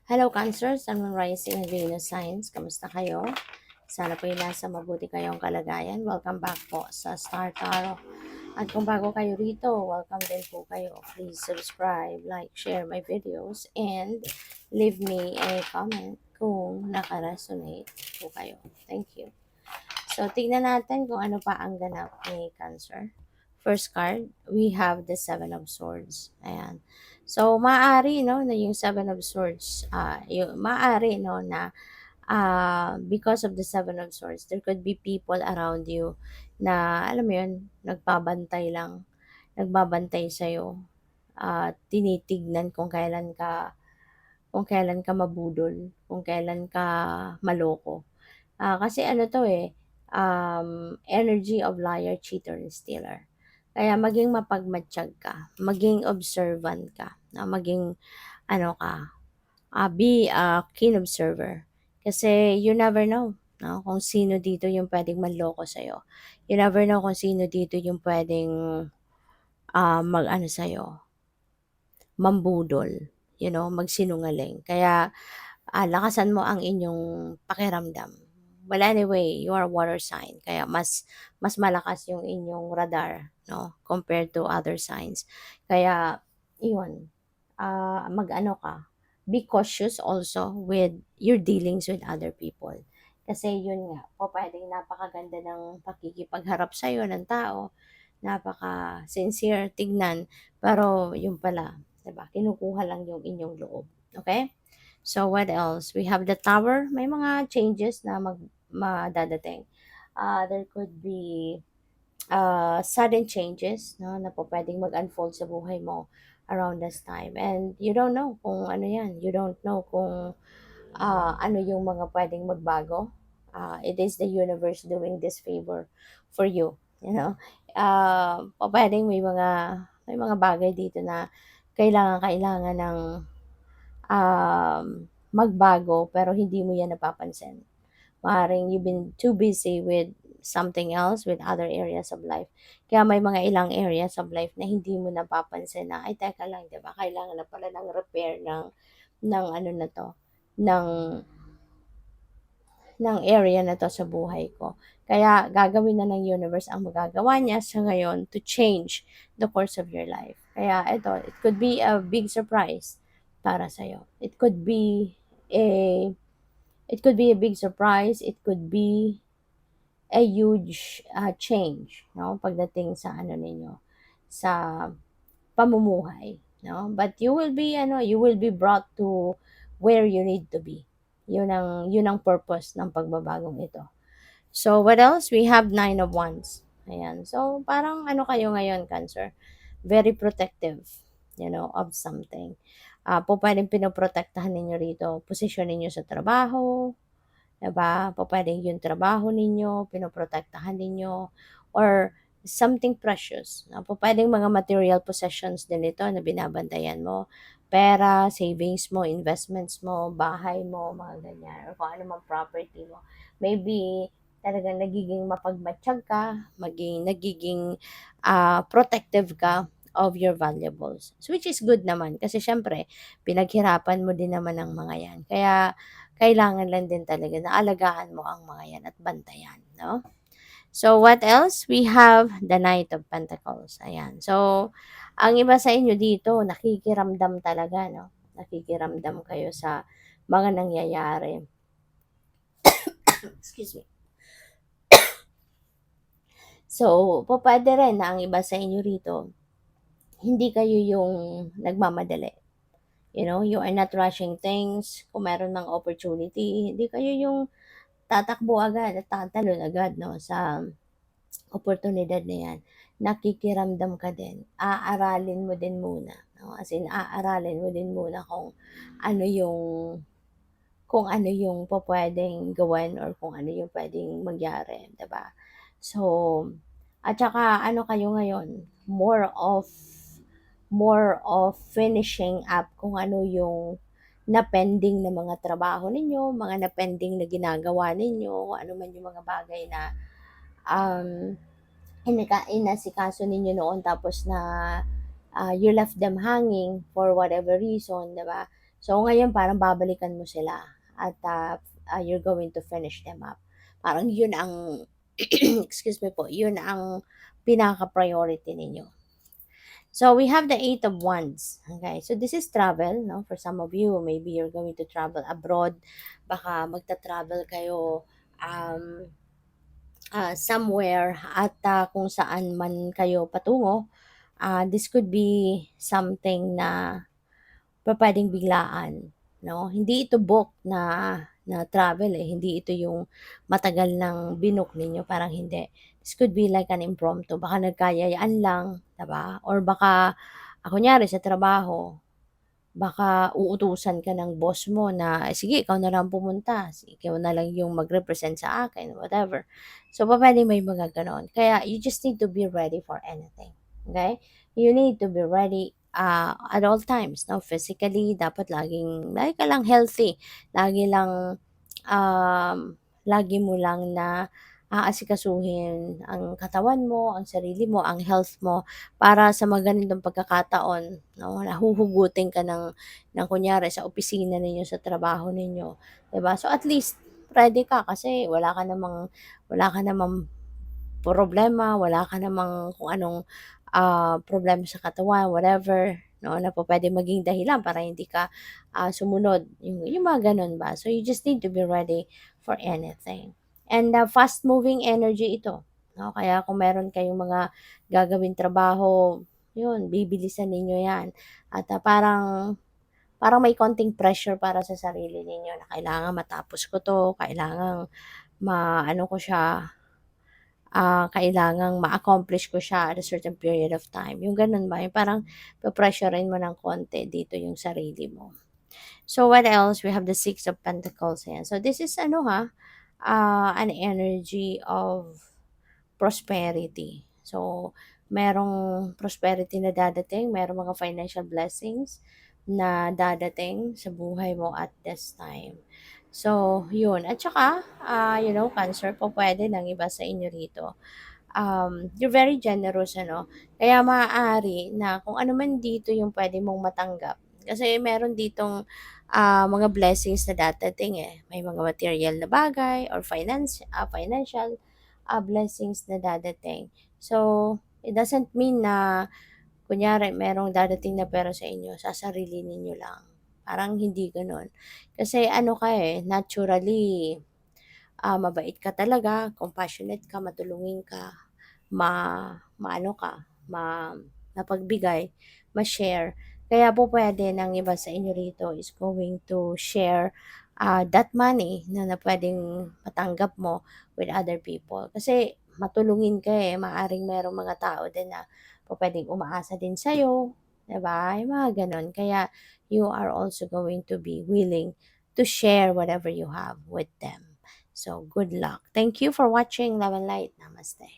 Hello Cancer, Sun, Moon, Rising, and Venus Signs. Kamusta kayo? Sana po nasa mabuti kayong kalagayan. Welcome back po sa Star Tarot. At kung bago kayo rito, welcome din po kayo. Please subscribe, like, share my videos, and leave me a comment kung naka-resonate po kayo. Thank you. So, tignan natin kung ano pa ang ganap ni Cancer. First card, we have the Seven of Swords. Ayan. So, maaari, no, na yung Seven of Swords, yung, maaari, no, na because of the Seven of Swords, there could be people around you na, alam mo yun, nagbabantay sa'yo, tinitignan kung kailan ka mabudol, kung kailan ka maloko. Kasi ano to energy of liar, cheater, and stealer. Kaya maging mapagmatsyag ka, maging observant ka, maging ano ka, be a keen observer. Kasi you never know, no, kung sino dito yung pwedeng manloko sa'yo. You never know kung sino dito yung pwedeng mag-ano sa'yo, mambudol, magsinungaling. Kaya lakasan mo ang inyong pakiramdam. Well, anyway, you are water sign, kaya mas malakas yung inyong radar, no, compared to other signs. Kaya, iyon, mag-ano ka, be cautious also with your dealings with other people. Kasi yun nga, po pwedeng napakaganda ng pakikipagharap sa'yo ng tao, napaka-sincere tignan, pero yung pala, diba, kinukuha lang yung inyong loob. Okay? So, what else? We have the tower. May mga changes na madadating. There could be sudden changes, no, na po pwedeng mag-unfold sa buhay mo around this time. And you don't know kung ano yan. You don't know kung ano yung mga pwedeng magbago. It is the universe doing this favor for you. Po pwedeng may mga bagay dito na kailangan ng magbago pero hindi mo yan napapansin. Maaaring you've been too busy with something else, with other areas of life. Kaya may mga ilang areas of life na hindi mo napapansin na, ay teka lang, di ba? Kailangan na pala ng repair ng ano na to, ng, ng area na to sa buhay ko. Kaya gagawin na ng universe ang magagawa niya sa ngayon to change the course of your life. Kaya ito, it could be a big surprise para sa'yo. A it could be a big surprise. It could be a huge change, no? Pagdating sa ano ninyo, sa pamumuhay, no? But you will be brought to where you need to be. Yun ang purpose ng pagbabagong ito. So, what else? We have Nine of Wands. Ayan. So, parang ano kayo ngayon, Cancer? Very protective, of something. Pwedeng pinoprotektahan ninyo rito, posisyon ninyo sa trabaho, diba? Pwedeng yung trabaho ninyo, pinoprotektahan ninyo, or something precious. Pwedeng mga material possessions din ito na binabantayan mo. Pera, savings mo, investments mo, bahay mo, mga ganyan, or kung ano mang property mo. Maybe talagang nagiging mapagmatsyag ka, nagiging protective ka of your valuables. So, which is good naman kasi syempre, pinaghirapan mo din naman ang mga yan. Kaya, kailangan lang din talaga na alagaan mo ang mga yan at bantayan, no? So, what else? We have the Knight of Pentacles. Ayan. So, ang iba sa inyo dito, nakikiramdam talaga, no? Nakikiramdam kayo sa mga nangyayari. Excuse me. So, pwede rin na ang iba sa inyo rito, hindi kayo yung nagmamadali. You are not rushing things. Kung meron ng opportunity, hindi kayo yung tatakbo agad at tatalon agad, no, sa oportunidad na yan. Nakikiramdam ka din. Aaralin mo din muna. No? As in, aaralin mo din muna ano yung kung ano yung pwedeng gawin or kung ano yung pwedeng mangyari, 'di ba? So, at saka ano kayo ngayon, more of finishing up kung ano yung na-pending na mga trabaho ninyo, mga na-pending na ginagawa ninyo, kung ano man yung mga bagay na um, inasikaso ninyo noon tapos na you left them hanging for whatever reason, 'di ba? So, ngayon parang babalikan mo sila at you're going to finish them up. Parang yun ang, excuse me po, yun ang pinaka-priority ninyo. So we have the Eight of Wands. Okay, so this is travel, no? For some of you, maybe you're going to travel abroad. Baka magta-travel kayo somewhere at kung saan man kayo patungo. This could be something na pupuwedeng biglaan, 'no? Hindi ito book na travel, eh, hindi ito yung matagal ng binook ninyo, parang hindi. This could be like an impromptu, baka nagkayayaan lang, 'di ba? Or baka, kunyari sa trabaho, baka uutusan ka ng boss mo na, "Sige ikaw na lang pumunta, ikaw na lang yung mag-represent sa akin," whatever. So, pupuwedeng may mga gano'n. Kaya you just need to be ready for anything, okay? You need to be ready, at all times, 'no? Physically, dapat lagi ka lang healthy. Lagi lang, lagi mo lang na aasikasuhin ang katawan mo, ang sarili mo, ang health mo para sa mga ganitong pagkakataon, 'no, nahuhugutin ka ng kunyari sa opisina ninyo, sa trabaho ninyo, 'di ba? So, at least ready ka kasi wala ka namang problema, wala ka namang kung anong, problema sa katawan, whatever, 'no, na pupuwedeng maging dahilan para hindi ka, sumunod, yung mga gano'n ba. So, you just need to be ready for anything. And, fast moving energy ito, 'no, kaya kung meron kayong mga gagawing trabaho, yun bibilisan ninyo 'yan at, parang parang may konting pressure para sa sarili ninyo na kailangan matapos ko 'to, kailangang maano ko siya, kailangang ma-accomplish ko siya at a certain period of time, yung gano'n ba, yung parang pe-pressurein mo ng konti dito yung sarili mo. So, what else? We have the Six of Pentacles, ayan. So, this is ano an energy of prosperity. So, merong prosperity na dadating, merong mga financial blessings na dadating sa buhay mo at this time. So, yun. At saka, Cancer, po pwede ng iba sa inyo rito. You're very generous, ano? Kaya maaari na kung ano man dito yung pwede mong matanggap. Kasi meron ditong mga blessings na dadating eh. May mga material na bagay or financial blessings na dadating. So, it doesn't mean na kunyari merong dadating na pera sa inyo, sasarili ninyo lang. Parang hindi gano'n. Kasi ano ka eh, naturally, mabait ka talaga, compassionate ka, matulungin ka, maano ka, mapagbigay, ma-share. Kaya po pwede ng iba sa inyo rito is going to share that money na pwedeng matanggap mo with other people. Kasi matulungin ka eh, maaring merong mga tao din na pwedeng umaasa din sa'yo, 'di ba? Yung mga ganon. Kaya you are also going to be willing to share whatever you have with them. So, good luck. Thank you for watching Love and Light. Namaste.